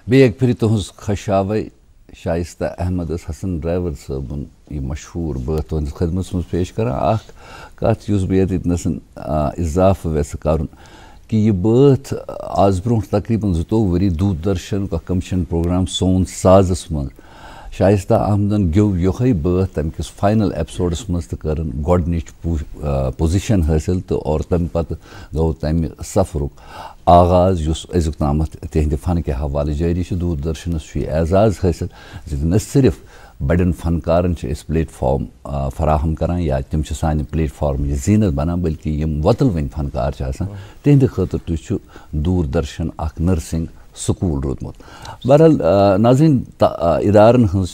बे एक फिर तुहस खशावे शाइस्ता अहमद हसन ड्राइवर साहबन यह मशहूर बात तुहस खदमत मज पेश कर कत बे इतनसन इजाफ वेस कर कि यह बात आज ब्रो तकरीबन 2 वरी दूरदर्शन का कमीशन प्रोग्राम सोन साजस मज शाइस्ता अहमदन गेव योहे बात तम किस फाइनल एपिसोडस मज कर गोडनिच पोजिशन हासिल तो और तम पत गो तम सफरुक आगाज अजुक तामत तिहंद फन के हवाले जारी दूरदर्शनस एजाज हासिल न सिर्फ बड़न फनकारन प्लेटफॉर्म फराहम करान या तम सान प्लेटफॉर्म यह जीनत बनान बल्कि यम वतल वन फनकार तिहंद खतर तुझ दूरदर्शन अख नर्सिंग स्कूल रोदमुत बहरहाल नाज़रीन इदारन हज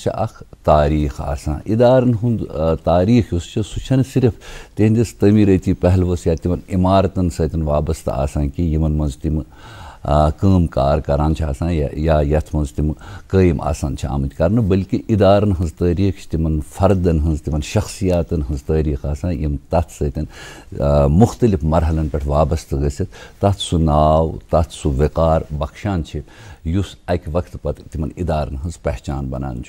तारीख आसान इदारन हुंद तारीख सह सिर्फ तिहंदिस तमीरती पहलवस या तिमन इमारतन सतन वाबस्त आसान कि यमन मज तिम काम कार करान या यथ मज तिम कायम आसान आमत कर बल्कि इदारन हज तारीख तिमन फर्दन हज तिमन शख्सियातन हज तारीख आसान यम तथ सतन मुख्तलिफ मरहलन पे वाबस्त गसित तथ सह नाव तथ सह वकार बख्शान युस अक वक्त पत तिमन इदारन हज पहचान बनान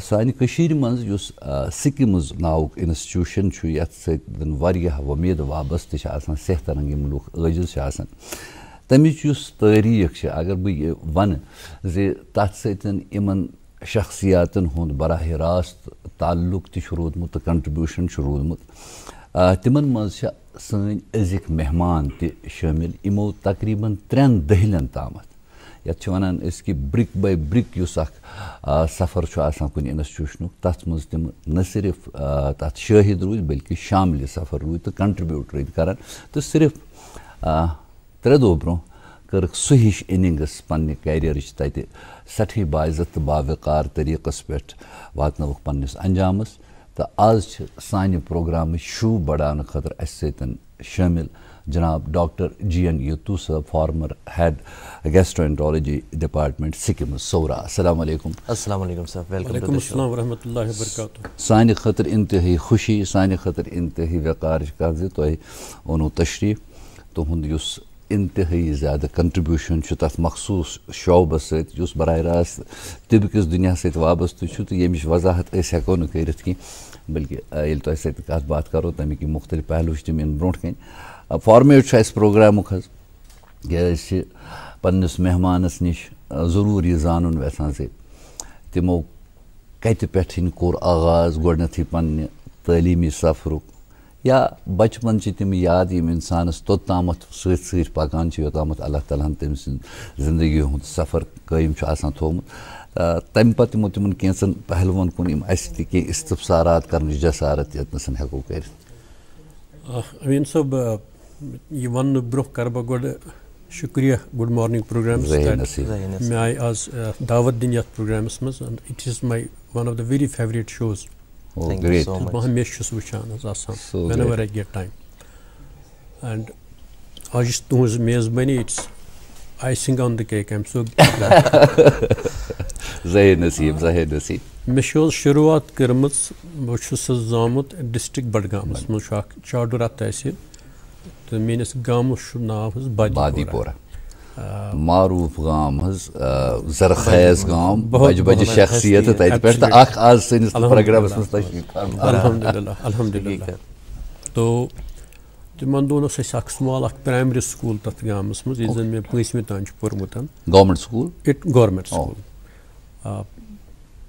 सानि कशीर मंज युस सिक्किम्स नाउक इंस्टीट्यूशन यथ सतन वारियाह वमेद वाबस्त सेहत रंग यम लूख आजिज आसान तमिच युस तारीख अगर बह वन जे तथ सतन इमन शख्सियातन हुंद बराह रास्त ताल्लुक तह रोदमुत तो कंट्रीब्यूशन रोदमुत तिमन मज सन अजिक मेहमान तह शामिल इमो तकरीबन 3 दहलन तामत यथ वनान कि ब्रिक बाय ब्रिक युस सफ़र कुन इंस्टीट्यूशन तथ मज तिम न सिर्फ तथ शाहिद रूद बल्कि शामिल सफ़र रूद तो कंट्रीब्यूट रूद करान तो सिर्फ 3 दो ब्रो कर सह हिश इनिंग्स पन्ने कैरियर तत सठी बाइज़त तो बावकार तरीक़स पे वातनवुक पन्निस अंजामस तो आज सान प्रोग्राम शू बढ़ाने खतर सतन शामिल जनाब डॉक्टर GN युतू साहब former head gastroenterology department SKIMS Soura. अस्सलाम वालेकुम। अस्सलाम वालेकुम सर, वेलकम अस्सलाम वरहमतुल्लाहि वबरकातुहू। सान खतर इंतहाई खुशी सान खतर इंतहाई वकार कह तुह ओनो तशरीफ तुहद युस इंतहाई ज़्यादा कंट्रीब्यूशन तथ मखसूस शोबस सत बराह रास्त तिबिकस दुनिया सत वाबस्त तो यमिश वजाहत हेको न कर कि बल्कि ये तुह सत कत बात करो तमिक मुख्तलिफ पहलू तम इन ब्रो कन फॉर्मेट प्रोग्रामुक क्या पन्निस मेहमानस निश जरूर यह जानन वेसान से तिमो कत पे कोर आगाज गोडनथी पन्ने तालीमी सफरुक या बचपन तम याद यम इंसानस तोत्तामत सत पकान योतामत अल्लाह ताला तम जिंदगी हुंद सफ़र कायम थोमुत तम पत यमो तिमन कैंसन पहलवन कुन यम इस्तफसारात कर जसारत यतनसन हेको कर। अमीन साहब यह वन ब्रो कर बह गोड शुक्रिया गुड मॉर्निंग प्रोग्राम मे आय आज दावत दिन यथ प्रोग्रामस मज it is my one of the very favourite shows बह हमेशा वुचान whenever I get time and आज तुहज मेज़बानी it's icing on the cake. I'm so glad. ज़ाहिर नसीब मे शुरुआत कर्म बहुत जामुत डिस्ट्रिक्ट बडगामस मज चाडुरा तहसील तो मेनिस गामस नाव बादीपोरा मारूफ गाम जरखैज गाम बज बज शख्सियत तत पे आज सनिस प्रोग्रामस मज तशरीफ अल्हम्दुलिल्लाह तो तिमन दोन स्मॉल प्राइमरी स्कूल तथ गामस मज ये मे 5वीं तान पोर्मुत government school government school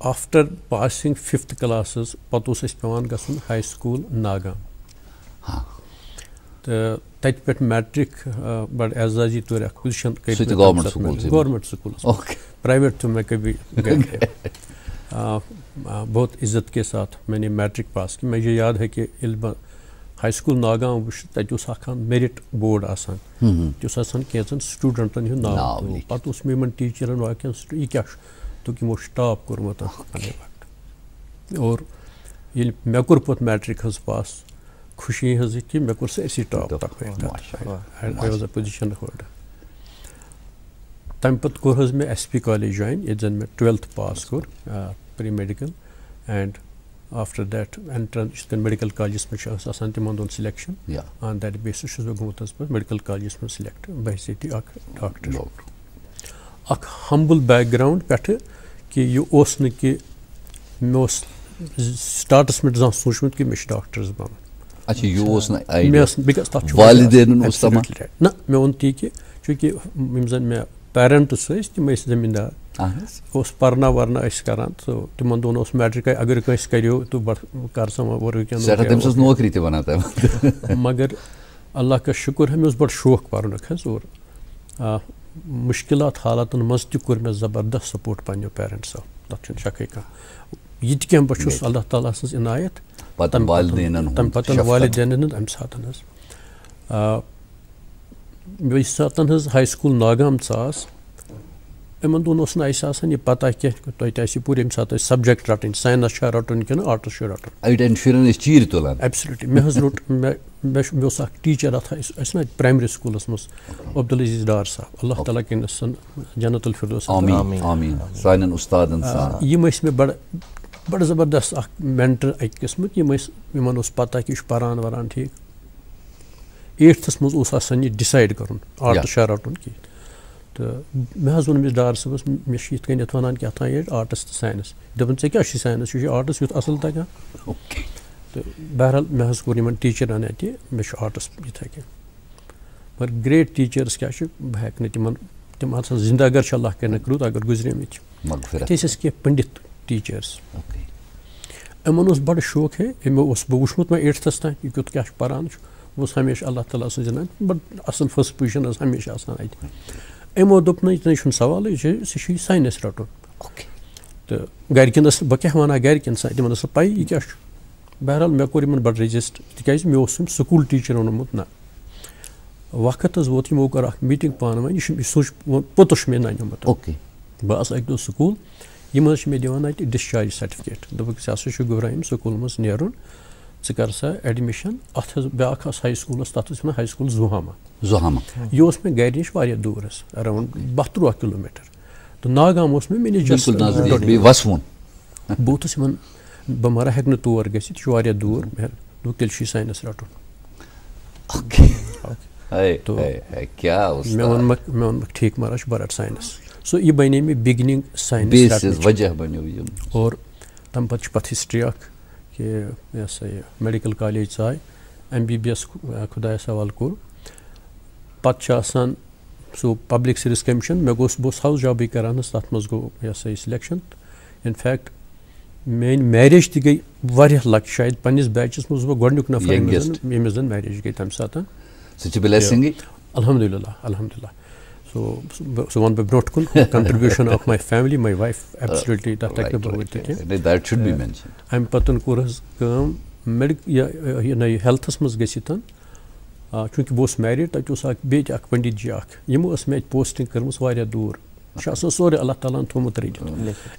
after passing 5th classes पत पेवान गसन हाई स्कूल नागाम तो तत पे मैट्रिक बड़ एजाजी तौर पोजिशन गवर्नमेंट स्कूल प्राइवेट तो मैं कभी बहुत इज्जत के साथ मैंने मैट्रिक पास की। मुझे याद है कि हाई स्कूल नागाम वो तक मेरिट बोर्ड आसान कैंचन स्टूडेंटन हूँ नाव पे मे टीचरन वाकन यह क्या तो यमो टॉप कोर्मुत और ये मे कोर पे मैट्रिक पास खुशी हज कि मे कोर सैसी टॉप तक I was a position holder. तम पे कोर मे SP कॉलेज ज्वाइन ये जन मे 12th pass core pre medical and after that entrance medical college में तिमन दोन सिलेक्शन ऑन दैट बेसिस पे मेडिकल कॉलेज में सिलेक्ट बहसीती डॉक्टर। अख हम्बल बैकग्राउंड पे कि यह कि मे स्टार्टस में जहाँ सोचमुत कि मे डॉक्टर्स बन अच्छा ना मे वो ती कि चूँकि जन मे पेरेंट्स तम जमींदार पर्ना वर्ना करान तो तिमन दोन मैट्रिक अगर कंस करो तो कर सा वर्क नौकरी तक मगर अल्लाह का शुक्र है मे बड़ शौक पर्नुक और मुश्किलात हालातन मज तोर मे ज़बरदस्त सपोर्ट पन्नो पेरेंट्सो तथ शक कह ये क्या बहुत अल्लाह ताला सज इनायत तम पतन वालिदैन अम सात ये सात हाई स्कूल नागाम आस इन दोन यह पता कह पूरे ये सात सब्जेक्ट रटन साइंस रटन कि आर्ट्स रटन चीर तुलान एब्सोल्युटली मे रोट मे टीचर अत ना प्राइमरी स्कूलस मज अब्दुल अजीज डार साहब अल्लाह ताला कर जन्नतुल फिरदौस सानन उस्तादन यम मे बड़ ज़बरदस्त मेंटर अक किस्म यमन पता कि पारान वरान ठीक 8th मज यह डिसाइड कर आर्ट्स रटन कह तो मे वो अमिस डार सबस मे ये वन कि अत आर्ट्स तो साइंस दपन क्या साइंस यह आर्ट्स युथ असल तक तो बहरहाल मे कोर टीचरन अत मे आर्ट्स इथे कह मगर ग्रेट टीचर्स क्या बह हेक तम जिंदा अगर अल्लाह कर करूत अगर गुजरेमित कह पंडित टीचर्स इन बड़ शौक है बह वुचमुत मे 8th तक यह क्या पारान वो हमेशा अल्लाह ताला सजन बड़ असल फर्स्ट पोजिशन हमेशा यमो दोप न सवाल सह साइंस रटन तो गरकन बह क्या वन गरकन तम पी यह क्या बहरहाल मे कोर बड़ रजिस्ट तिक मे स्कूल टीचर वोनमुत ना वक्त वोत यमो कर मीटिंग पान वन यह सोच पोतुश मे नमुत बह अक दो स्कूल यम मे दिवान अत डिस्चार्ज सर्टिफिकेट दोपक ऐसा गुराम स्कूल मज नेरुन कर सा एडमिशन अत ब्या हाई स्कूलस तथ वन हाई स्कूल जुहामा यह मे गर नश दूर अराउंड 12 किलोमीटर तो नागाम मे नश बहुत बह मरा हेक तौर गि दूर तेल साइंस रटन तो मे वो ठीक मरा बह रट साइंस सो यह बने मे बिगनिंग साइंस और तम पत हिस्ट्री कि यह सा मेडिकल कॉलेज आय MBBS खुदा सवाल कोर पत सो पब्लिक सर्विस कमीशन मे बस हाउस जॉब करान तथ मज गो यह सा सिलेक्शन इनफैक्ट मेन मैरिज ती गई वारिया लक शायद पन्निस बैचस मज बह गोडनुक नफर यमिस जन मैरिज गई तम सात अल्हम्दुलिल्लाह so वन ब्रोट कुन contribution of my family my wife absolutely that should be mentioned am पतन कोरस काम मेडिक हेल्थस मज गसितन चूँकि बह मैरिड तक बे पंडित जी यमो मे पोस्टिंग कर्म वारिया दूर सोरे अल्लाह ताला थोमुत रटित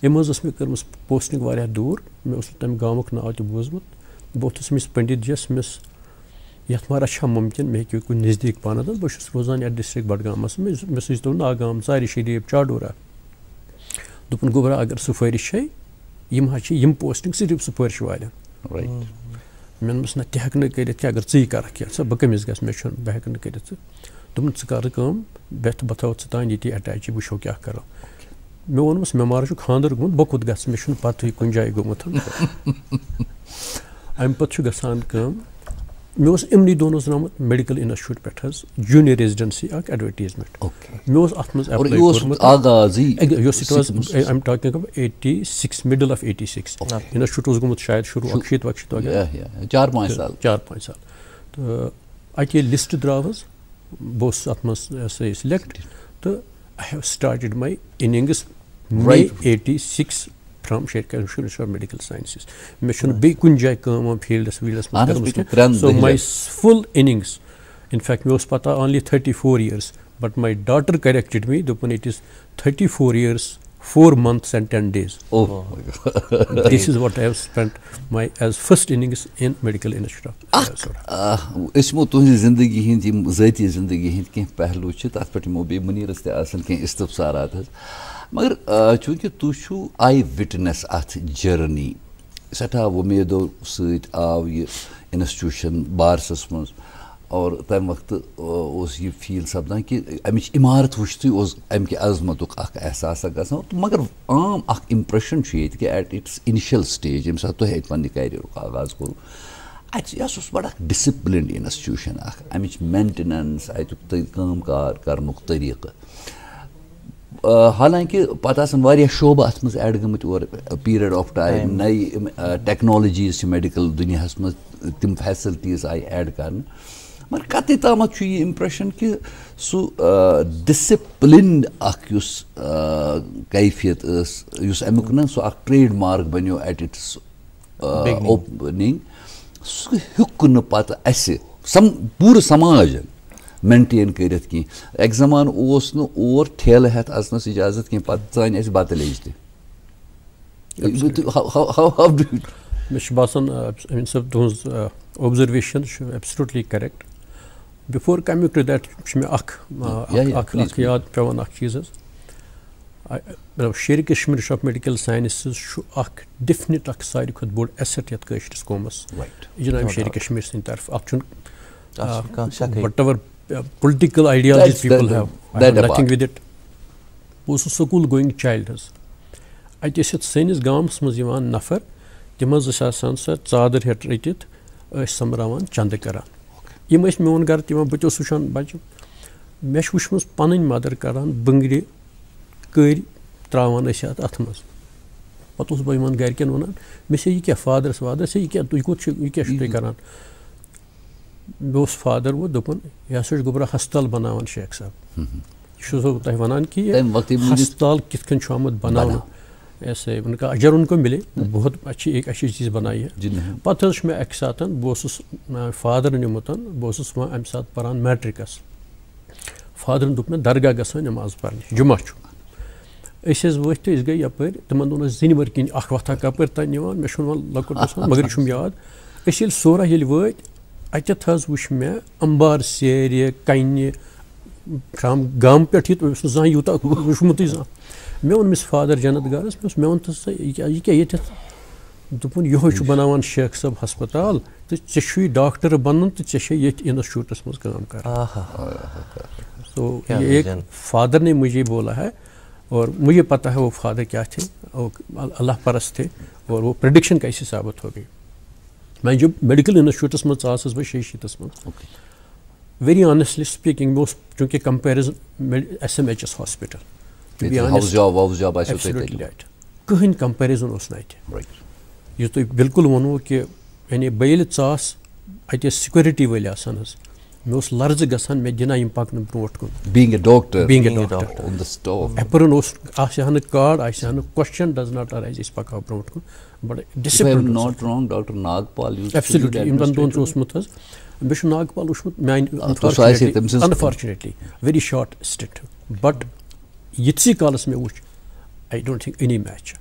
यम मे कर्म पोस्टिंग वारिया दूर मे तम गामुक नाव तह बोजमुत बहुत अमिस पंडित जीस मिस यथ मा रहा मुमकिन मे हेकि कुछ नज़दीक पान बह रोजान यथ डिस्ट्रिक्ट बडगामस मे सूचतो नागाम चार शरीफ चाडोरा दोपन गोबरा अगर सिफारिश है यम पोस्टिंग सिर्फ सिफारिश वाले मे ना तह हेक कर अगर ची कर क्या बह कमिस गस मे बह हेक कर दोपन कर बेथ बह थो तान ये अटैच वो क्या करो मे वोनमस मे मार खानदर गोमुत बह कोत गस मे पत कुन जाय गोमुत अम पे गसान मे इमनी दोनों द्रामुत मेडिकल इंस्टीट्यूट पे जूनियर रेजिडेंसी एडवर्टीजमेंट मे अत मज am talking 86 middle of 86 institute गोमुत शायद शुरू 4-5 साल तो अके लिस्ट द्राव बस अत मज सिलेक्ट तो I have started my innings May 86 from Sher institute of medical sciences मे बे कुन जाय फील्डस वील्डस so my full innings in fact मे पता only 34 years but my daughter corrected me दोपन it is 34 years 4 months and 10 days this is what I have spent my as first innings in medical institute इसमो तुझी जिंदगी हिंद ज़ाती जिंदगी हिंद कह पहलू तथ पे बे मुनीरस कह इस्तफसारात मगर चूँकि तुझु आई विटनेस अथ जर्नी सठा उम्मीदों सत आव यह इंस्टीट्यूशन बारसस मज और तम वक्त उस ये फील सपदान कि अमिच इमारत वुचत अम कि अजमतुक एहसास गसान तो मगर आम इम्प्रेशन कि एट इट्स इनिशियल स्टेज यम सात तुह पन्ने कैरियर आगाज करू अस बड़ा डिसिप्लिन इंस्टीट्यूशन अमिच मेंटेनेंस अतुक कार करनुक तरीक़ हालांकि पता वारिया शोबा अत मज ऐड गमत और पीरियड ऑफ टाइम नई टेक्नोलॉजीज मेडिकल दुनिया मज तम फैसिलिटीज आई ऐड कर मगर कत तम ये इम्प्रेशन कि डिसिप्लिन कैफियत अमुक न सह ट्रेड मार्क बनो एट इट्स ओपनिंग सह हेक न पत पूरे समाज मेंटेन करित की एक जमान ओस न और ठेल हेत अजनस इजाजत की पत जान अस बत लेज मे बासान अमीन साहब तुहज observation absolutely correct before coming to that मे याद पेवान अख चीज मतलब Sher Kashmir of medical sciences definite सारी खुद बोड़ एसेट यत कशरिस कौमस जनाब शेर कश्मीर सिंद तरफ अत whatever political ideologies people have, I have nothing with it. Bus school going child has. Ati sanis gams maz yavan nafar tim asan sa tzadar het ritit samravan chand karan. Yim es meon gar tim bacho sushan bacho mesh wushmus panin mother karan bangri kari travan asat atmas. Pat us bayman garken wanan me se ye kya father se ye kya tu ye kya shte karan. Bos father वो दोपन यह सच गुबरा हस्ताल बनावन शेख साहब शुरू तह वनान कि हस्ताल कितकन आमद बनाना ऐसे उनका अजर उनको मिले बहुत अच्छी एक अच्छी चीज़ बनाई है पत मे अक सात बस फादर निमुत बस वह अम सात पान मैट्रिकस फादर दुप मे दरगाह गसान नमाज पढ़ने जुमा वथ तो गई यपर तिमन दोन जिन वर किन वथा कपर तन मे लकुट मगर याद सोरा ये वत अत वुच मे अंबार सेर कन्ने गाम पे जान यूत वुचमुत मे वोन मिस फादर जनत गरस मे वो यह क्या ये दोपन यह बनावान शेख साहब हस्पताल तो ऐ डॉक्टर बन तो ये इंस्टीट्यूटस मज काम कर तो ये एक फादर ने मुझे बोला है और मुझे पता है वो फादर क्या थे अल्लाह परस्त थे और वो प्रेडिक्शन कैसे साबित हो गई मैं जो मेडिकल इंस्टीट्यूटस मज बह शेशीतस मज वेरी ऑनेस्टली स्पीकिंग वो चूँकि कंपेरिजन SMHS हॉस्पिटल कहीं कंपेरिजन ये तुम बिल्कुल वनो कि यानी बेल ास अत सिक्योरिटी वल आसान मे लर्ज गसान मे दिना पकन ब्रोट कुन being a doctor on the stove एपरन आसान कार्ड आसान क्वेश्चन डज नॉट अराइज इस पका ब्रोट कुन but discipline not wrong doctor Nagpal absolutely इन दोन ओसमुत मे नागपाल वुचमुत unfortunately very short stint but यितसी कालस मे वुच I don't think any match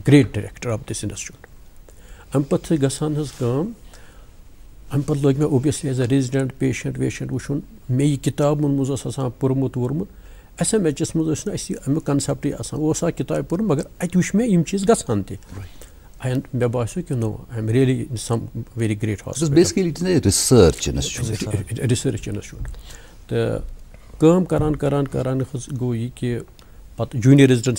great director of this institute um पत्त गसान हज काम अम पत्त लोग मे obviously as a resident patient वेशेंट वुचुन मे यह किताब मज आसान पुरमुत वोरमुत SMHS मज अमुक कन्सेप्ट आसान किताब पुर मगर अत वुच मे यम चीज गसान ते मे बासो कि no I am really in some very great hospital basically it is research institute तो काम करान गो ये कि पत जूनियर रेजिडेंट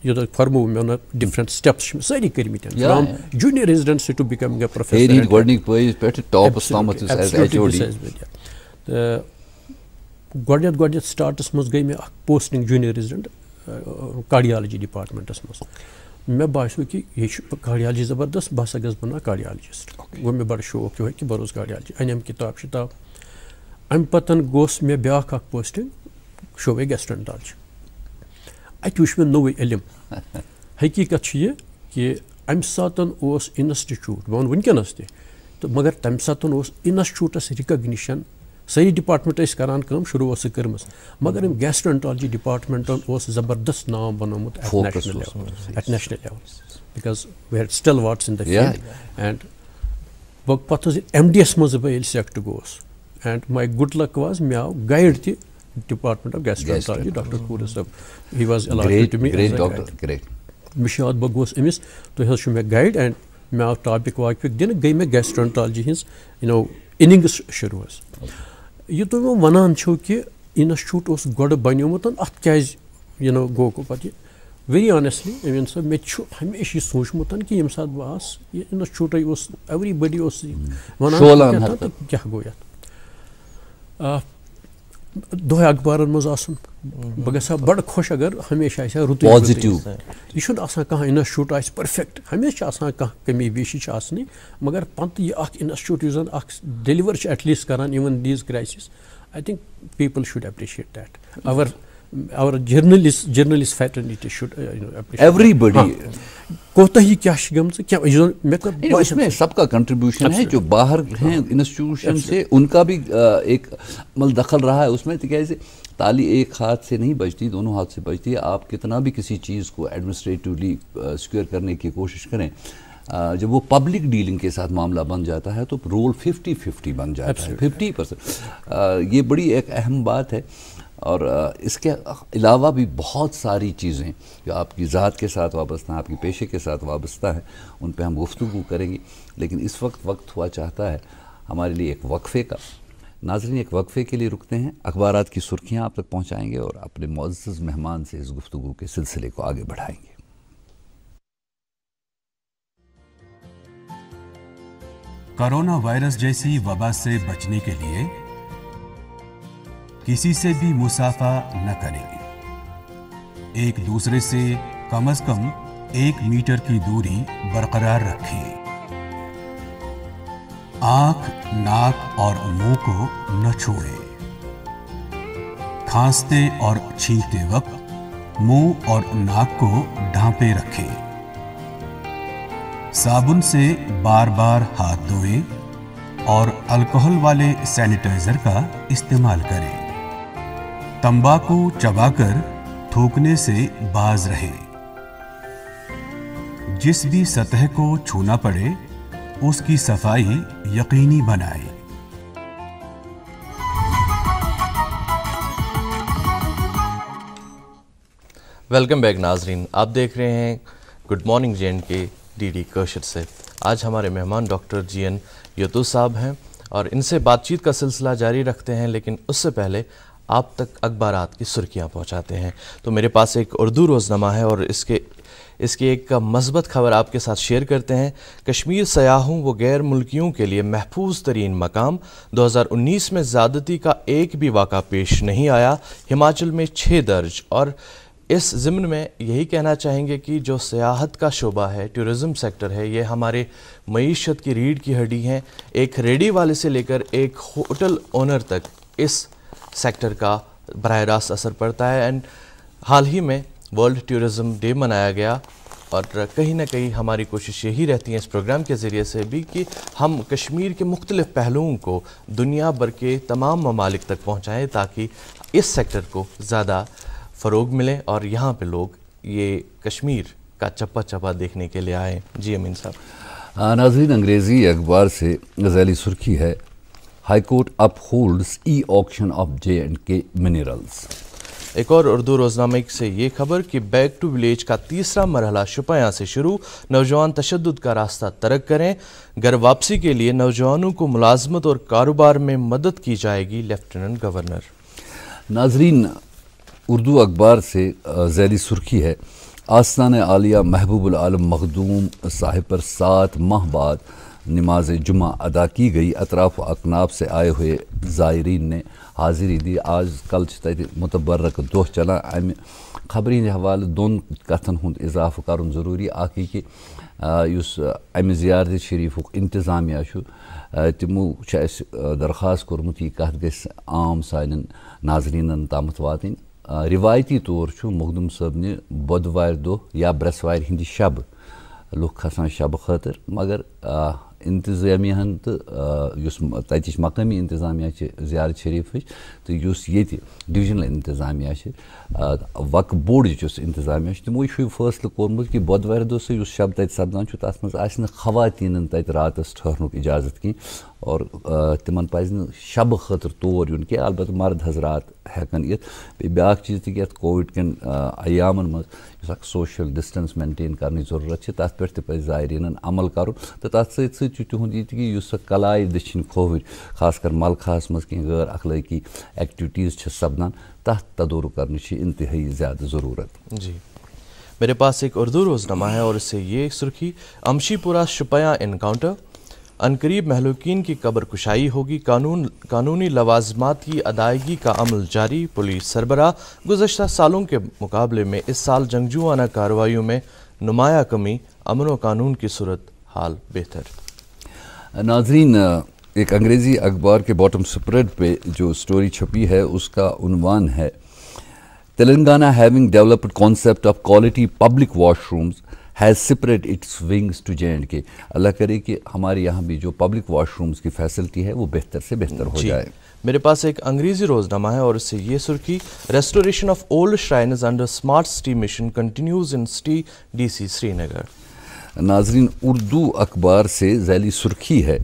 ये फर्मो मे डिफरेंट स्टेप्स सारी कर्मित from junior resident to becoming a professor गोडत स्टार्टस मज गई मे पोस्टिंग जूनियर रेजिडेंट कार्डियोलॉजी डिपार्टमेंटस मज मे बासो कि यह कार्डियोलॉजी ज़बरदस्त बह गस बना कार्डियोलॉजिस्ट गो मे बड़ शौक यो कि बह रोज कार्डियोलॉजी अनम किताब शिताब अम पतन गोस मे ब्या पोस्टिंग शोबे गैस्ट्रोएंटरोलॉजी अत वुच मे नोवे इल्म हकीकत ये कि अम सात इंस्टीट्यूट बह वनकनस तो मगर तम सात इंस्टीट्यूटस रिकग्निशन सारी डिपार्टमेंट करान काम शुरू कर्म मगर गैस्ट्रोएंटरोलॉजी डिपार्टमेंटन जबरदस्त नाम बनोमुत at national level because we had stalwarts in the field and पत MDS मज बह सेलेक्ट गोस and my good luck was मे आव guide the department of gastroenterology doctor Koor sahab he was allotted to me मे याद बह गोस तो मे गाइड एंड मे आव टॉपिक वापिक दिन गई मे गैस्ट्रोएंटरोलॉजी हिंस इनिंग्स शुरू यह तुम वन कि इंस्टीट्यूट उस गोड़ बनियोमुत अत क्या गो पे वेरी ऑनेस्टली वन सब मे हमेशा सोचमुत कि ये सात बह यह इंस्टीट्यूट एवरीबडी वन क्या गो ये दो अखबारन मज बह ग बड़ खुश अगर हमेशा रुत यह कह इंस्टीट्यूट आ परफेक्ट हमेशा कह कमी बेशी मगर पत यह इंस्टीट्यूट डिलीवर एटलीस्ट करान even these crisis I think people should appreciate that our journalist fraternity should appreciate everybody कोताही क्या गमस क्या इसमें सबका कंट्रीब्यूशन है जो बाहर हैं इंस्टीट्यूशन से उनका भी एक दखल रहा है उसमें कैसे ताली एक हाथ से नहीं बजती दोनों हाथ से बजती है आप कितना भी किसी चीज़ को एडमिनिस्ट्रेटिवली सिक्योर करने की कोशिश करें जब वो पब्लिक डीलिंग के साथ मामला बन जाता है तो रोल 50-50 बन जाता है 50%। ये बड़ी एक अहम बात है और इसके अलावा भी बहुत सारी चीज़ें जो आपकी ज़ात के साथ वाबस्ता हैं आपके पेशे के साथ वाबस्ता है उन पे हम गुफ्तगू करेंगे लेकिन इस वक्त हुआ चाहता है हमारे लिए एक वक्फ़े का। नाज़रीन एक वक्फ़े के लिए रुकते हैं अखबारात की सुर्खियाँ आप तक पहुँचाएँगे और अपने मुअज़्ज़ज़ मेहमान से इस गुफ्तगू के सिलसिले को आगे बढ़ाएँगे। कोरोना वायरस जैसी वबा से बचने के लिए किसी से भी मुसाफा न करें। एक दूसरे से कम से 1 मीटर की दूरी बरकरार रखें। आंख, नाक और मुंह को न छुएं। खांसते और छींकते वक्त मुंह और नाक को ढांपे रखें। साबुन से बार बार हाथ धोएं और अल्कोहल वाले सैनिटाइजर का इस्तेमाल करें। तंबाकू चबाकर थूकने से बाज रहें। जिस भी सतह को छूना पड़े उसकी सफाई यकीनी बनाएं। वेलकम बैक नाजरीन, आप देख रहे हैं गुड मॉर्निंग JNK DD कशर से। आज हमारे मेहमान डॉक्टर GN यतूस साहब हैं और इनसे बातचीत का सिलसिला जारी रखते हैं लेकिन उससे पहले आप तक अखबारात की सुर्खियाँ पहुँचाते हैं। तो मेरे पास एक उर्दू रोज़नामा है और इसकी एक मस्बत खबर आपके साथ शेयर करते हैं। कश्मीर सयाहों व गैर मुल्कियों के लिए महफूज तरीन मकाम, 2019 में ज़्यादती का एक भी वाक़ा पेश नहीं आया, हिमाचल में 6 दर्ज। और इस ज़िम्न में यही कहना चाहेंगे कि जो सियाहत का शोबा है, टूरिज़म सेक्टर है, ये हमारे मईशत की रीढ़ की हड्डी हैं। एक रेडी वाले से लेकर एक होटल ओनर तक इस सेक्टर का बराह रास्त असर पड़ता है। एंड हाल ही में वर्ल्ड टूरिज़म डे मनाया गया और कहीं ना कहीं हमारी कोशिश यही रहती है इस प्रोग्राम के ज़रिए से भी कि हम कश्मीर के मुख्तलिफ़ पहलुओं को दुनिया भर के तमाम ममालिक तक पहुँचाएँ ताकि इस सेक्टर को ज़्यादा फ़रोग मिले और यहाँ पे लोग ये कश्मीर का चप्पा चप्पा देखने के लिए आए। जी अमीन साहब। नाज़रीन अंग्रेज़ी अखबार से गज़ैली सुर्खी है high court upholds e auction of J&K minerals. एक और उर्दू रोज़नामे से ये खबर कि बैक टू विलेज का तीसरा मरहला शुपायाँ से शुरू, नौजवान तशद्दुद का रास्ता तरक करें। घर वापसी के लिए नौजवानों को मुलाजमत और कारोबार में मदद की जाएगी, लेफ्टिनेंट गवर्नर। नाज़रीन उर्दू अखबार से ज़ैली सुर्खी है आस्तान आलिया महबूबुल आलम मखदूम साहिब पर 7 माह बाद नमाज जुमा अदा की गई। अतराफ अकनाफ से आए हुए ज़ायरीन ने हाजिरी दी। आज कल मुतबर्रक दोह चला अमि खबरी हवाले दोन कथन हुंद इजाफा करन ज़रूरी आखि कि अमि ज़ियारत शरीफुक इंतज़ामिया तिमो दरख्वास्त कोरमुत यह कथ गस आम सानन नाजरीनन तामत वातन। रिवायती तौर मखदूम साहब ने बुधवार दो या ब्रसवार हिंद शब लुक खसान शब खतर मगर इंतजामिया तो तच मकामी इंतजामिया ज़ियारत शरीफ तो डिविजनल इंतजामिया वक्फ बोर्ड इंतजामिया तमो फैसले कोर्मुत कि बुधवार दो शब तत सपदान तथ मज खवातीन तत रातस ठहरनुक इजाजत कहीं और तिमन पज़ न शब खतर तौर यून कह अलबत्त मर्द हजरात हेकन यिथ बे ब्याक चीज़ कि कोविड कन अयामन मज सोशल डिस्टेंस मेंटेन करने जरूरत तथ पे पे ज़ायरीन अमल कर तो तथ सत तुंद यह कि कलाय दछिन कोविड खासकर मलखास मज कह गैर अखलाकी एक्टिविटीज़ सपदान तथ तदोर करने इंतहाई ज़्यादा ज़रूरत। जी, मेरे पास एक उर्दू रोज़नामा है और इससे ये सुर्खी, अमशीपुरा शुपया इनकाउंटर, अनकरीब महलूकीन की कब्र कुशाई होगी, कानूनी लवाजमात की अदायगी का अमल जारी, पुलिस सरबराह, गुज़श्ता सालों के मुकाबले में इस साल जंगजुआना कार्रवाइयों में नुमाया कमी, अमन व कानून की सूरत हाल बेहतर। नाजरीन, एक अंग्रेज़ी अखबार के बॉटम स्प्रेड पे जो स्टोरी छपी है उसका उन्वान है, Telangana having developed concept of quality public washrooms has separate its wings to J&K। अल्लाह करे कि हमारे यहाँ भी जो पब्लिक वॉशरूम्स की फैसिलिटी है वो बेहतर से बेहतर हो जाए। मेरे पास एक अंग्रेजी रोजनामा है और इससे ये सुर्खी, restoration of old shrines under smart city mission continues in city DC Srinagar. नाजरीन, उर्दू अखबार से ज़ैली सुर्खी है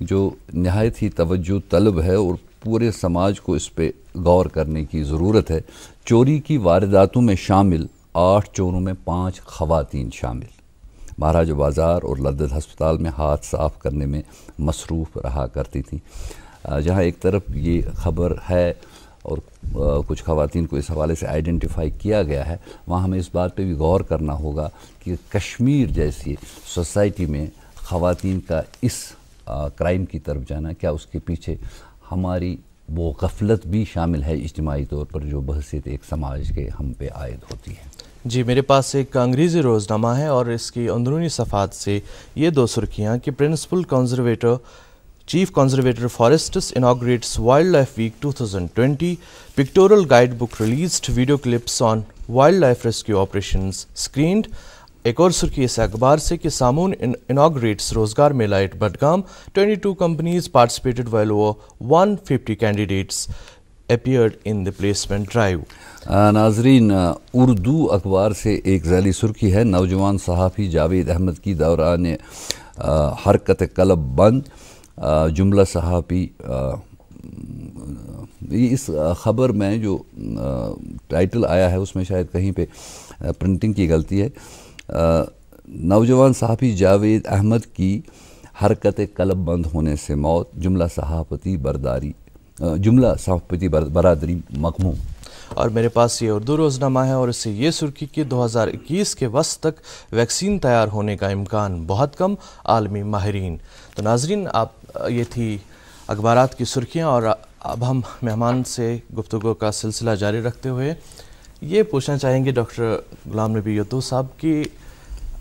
जो नहायत ही तवज्जो तलब है और पूरे समाज को इस पर गौर करने की ज़रूरत है। चोरी की वारदातों में शामिल 8 चोरों में 5 खवातीन शामिल। महाराजा बाज़ार और लद्दत हस्पताल में हाथ साफ करने में मसरूफ़ रहा करती थी। जहाँ एक तरफ ये खबर है और कुछ खवातीन को इस हवाले से आइडेंटिफाई किया गया है, वहाँ हमें इस बात पे भी गौर करना होगा कि कश्मीर जैसी सोसाइटी में खवातीन का इस क्राइम की तरफ जाना, क्या उसके पीछे हमारी वो गफलत भी शामिल है इज्तिमाई तौर पर जो बहसीत एक समाज के हम पे आयद होती है। जी, मेरे पास एक अंग्रेज़ी रोज़नामा है और इसकी अंदरूनी सफ़ात से ये 2 सुर्खियाँ कि principal conservator chief conservator forests inaugurates wildlife week 2020, pictorial guide book released, video clips on wildlife rescue operations screened. एक और सुर्खी इस अखबार से कि सामून inaugurates Rozgar Mela at Budgam, 22 companies participated while over 150 candidates appeared in the placement drive. नाजरीन, उर्दू अखबार से एक ज़ैली सुर्खी है, नौजवान सहाफ़ी जावेद अहमद की दौरान हरकत कलब बंद, जुमला सहाफ़ी। इस खबर में जो टाइटल आया है उसमें शायद कहीं पे प्रिंटिंग की गलती है। नौजवान सहाफ़ी जावेद अहमद की हरकत कलब बंद होने से मौत, जुमला सहाफ़ती बरादरी मकमूम। और मेरे पास ये उर्दू रोज़नामा है और इससे ये सुर्खी कि 2021 के वस्त तक वैक्सीन तैयार होने का इम्कान बहुत कम, आलमी माहिरीन। तो नाजरीन, आप ये थी अखबारात की सुर्खियाँ और अब हम मेहमान से गुफ्तगू का सिलसिला जारी रखते हुए ये पूछना चाहेंगे डॉक्टर गुलाम नबी यतूस साहब कि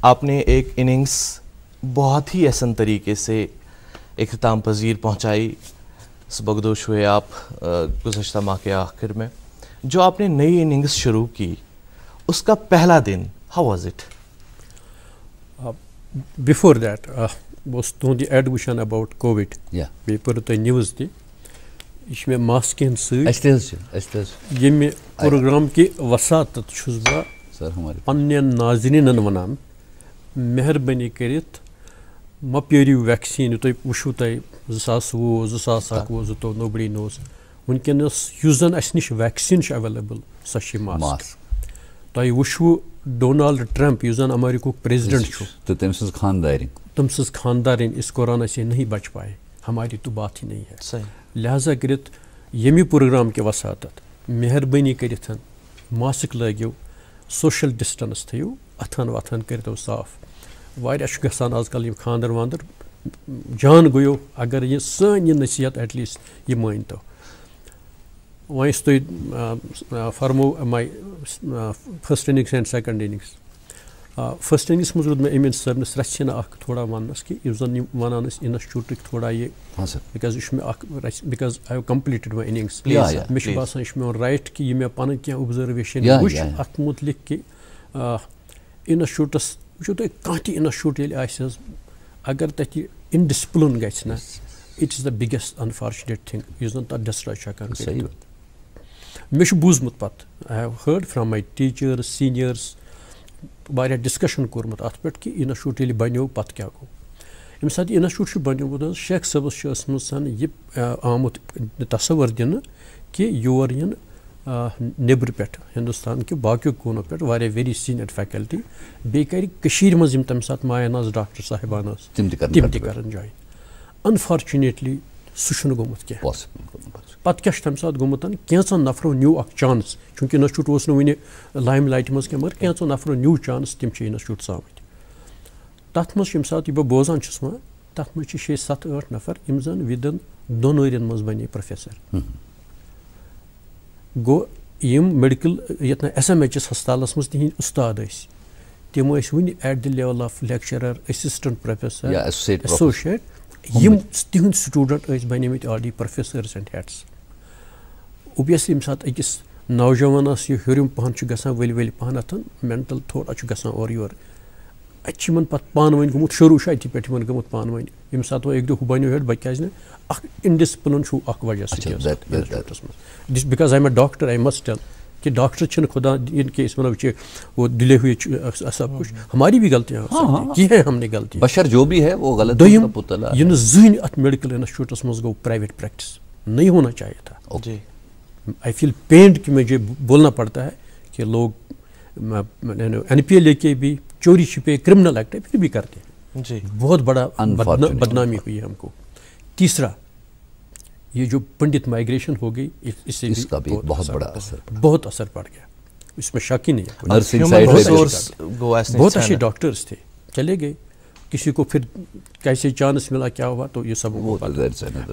आपने एक इनिंग्स बहुत ही अहसन तरीके से इख्तिताम पजीर पहुँचाई, सबकदोश हुए आप गुज़श्ता माह के आखिर में। जो आपने नई इनिंग्स शुरू की उसका पहला दिन, how was it? Before that was तुहद एड वुचन अबाउट कोविड, बे पर तुम न्यूज़ ती यह मास्कन ये प्रोग्राम की वसात पन्न नाज़रीन वनान, मेहरबानी करित मा पेरियो वैक्सीन तुम वुचो तुम 2020 2021 2022 nobody knows वनकस जन अस नश वैक्सीन अवेलेबल सह मास्क। तुम वुचो डोनाल्ड ट्रंप जन अमेरिका प्रेसिडेंट तम सज खानदारिन इस कोरोना से नहीं बच पाए, हमारी तो बात ही नहीं है। लिहाजा कर यमी प्रोग्राम के वसात मेहरबानी कर मास्क लगियो, सोशल डिस्टेंस थो, अथन वथन करो साफ। वारिया गसान आजकल खानदर वानदर जान गयो अगर ये सन ये नसीहत एटलीस्ट ये मान तो वह तुम फरमो my first innings and second innings. First innings मज रूद मे अमीन सबनस रचन थोड़ा वनस कि जन वनान इंस्टीट्यूट थोड़ा ये because because I have completed my innings मे बासान यह मेन राइट कि मे पन क्या ऑब्जर्वेशन वुच अत मुतलिक कि इंस्टीट्यूटस वो तुम कह इंस्टीट्यूट अगर तथ इनडिसिप्लिन गना it is the biggest unfortunate thing यह जन तक डिस्ट्रॉय मे बूजमुत पत I have heard from my teachers seniors वारिया डिस्कशन कोर्मुत अत पे कि इंस्टीट्यूट ये बनो पत क्या गो। यम सात इंस्टीट्यूट बनोमुत शेख सबस यह आमुत तस्वर दिन कि योर यन नेबर पे हिंदुस्तान के बाकी कोनों पे वेरी सीनियर फैकल्टी बे कर मज तम सात मायनाज डॉक्टर साहिबान तम कर ज्वाइन अनफॉर्चुनेटली सह गोमुत क्या पत् क्या तम सात गोमुत कैंचन नफरों न्यू अख चांस चूंकि इंस्टीट्यूट वन लाइम लाइट मज क्या मगर कैंचो नफरों न्यू चांस तम इंस्टीट्यूट आमत तथ मज यम सात यह बोजान तथ मज 6-7-8 नफर यम जन विदिन 2 ऊरियन मज बने प्रोफेसर गो यम मेडिकल यतना SMHS हस्पतालस मज तिहिंद उस्ताद तम वन at the level of lecturer assistant professor associate यम तिहिंद स्टूडेंट बनिमित already professors and heads obviously यम सात अकिस नौजवानस यह हुरिम पहन गसान वल पहन मेंटल थोड़ा गसान और योर अन पे पान वन गोमुत शुरू अति पे गोमुत पान वन यम सात वो एक दो बनो हेड बह indiscipline indiscipline because I am a doctor I must tell कि डॉक्टर खुदा इनके इसमें वो दिले हुए सब कुछ हमारी भी गलतियाँ की है हमने गलती बशर जो भी है वो गलत यह जुन अत मेडिकल इंस्टीट्यूटस मज गो प्राइवेट प्रैक्टिस नहीं होना चाहिए था आई फील पेंड कि मुझे बोलना पड़ता है कि लोग NPA लेके भी चोरी छिपे क्रिमिनल एक्ट है फिर भी करते हैं जी बहुत बड़ा बदनामी हुई है हमको। तीसरा ये जो पंडित माइग्रेशन हो गई इससे इसका भी बहुत बड़ा बहुत असर पड़ गया, इसमें शक ही नहीं है। बहुत अच्छे डॉक्टर्स थे चले गए, किसी को फिर कैसे चांस मिला क्या हुआ तो ये सब।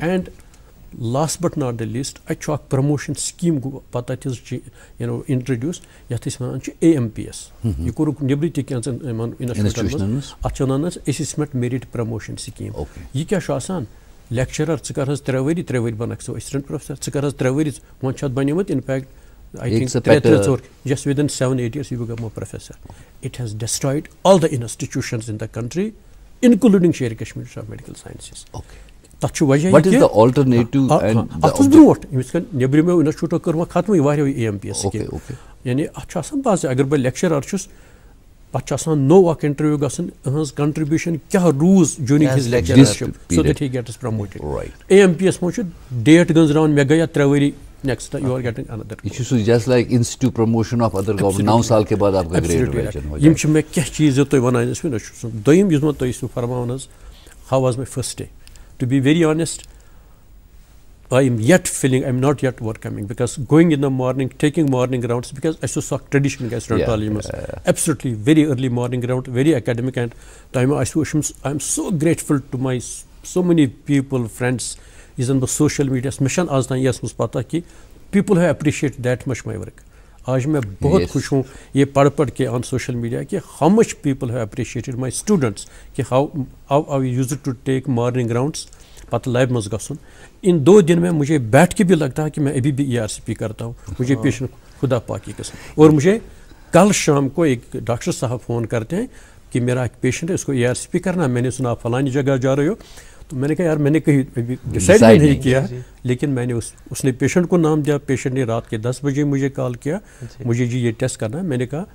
And last but not the least a promotion scheme गो पता इंट्रोड्यूस यथ वन AMPS यह कोर नब्र तन अत असिस्मेंट मेरिट प्रमोशन स्कीम। यह क्या लेक्चरर कर 3 वरी 3 वरी बनक सो असिस्टेंट प्रोफेसर च कर 3 वरी वो बनमुत in fact I think just within 7-8 years you become a professor. It has destroyed all the institutions in the country including Sher Kashmir Institute of Medical Sciences. What is the alternative? नब्रमो इंस्टीट्यूटो कर खत्म AMPS scheme यानी अत बाज अगर बह lecturer पे no interview गहन contribution क्या रूज during his lectureship so that he gets promoted. AMPS मो डेट गंजरान मे गया 3 वरी next you are getting another it is just like institute promotion of other government 9 साल के बाद आपका ग्रेजुएशन हो जाए। यम मे क्या चीज तो वनान दोम युस तो फरमान how was my first day. To be very honest, I am yet feeling I am not yet welcoming because going in the morning, taking morning rounds, because I saw tradition gastroenterology absolutely very early morning round, very academic, and time I am so grateful to my so many people, friends, is on the social media. Mission आज तक यह पता कि people have appreciated that much my work. आज मैं बहुत खुश हूँ ये पढ़ के ऑन सोशल मीडिया कि how much people have appreciated my students कि how I used to take morning rounds पता लैब मज गसन। इन 2 दिन में मुझे बैठ के भी लगता है कि मैं अभी भी ERCP करता हूँ, मुझे पेशेंट खुदा पाकी कसम। और मुझे कल शाम को एक डॉक्टर साहब फ़ोन करते हैं कि मेरा एक पेशेंट है, उसको ERCP करना है, मैंने सुना आप फलानी जगह जा रहे हो। तो मैंने कहा यार मैंने कहीं अभी डिसाइड नहीं किया, लेकिन मैंने उसने पेशेंट को नाम दिया। पेशेंट ने रात के 10 बजे मुझे कॉल किया, मुझे जी ये टेस्ट करना है। मैंने कहा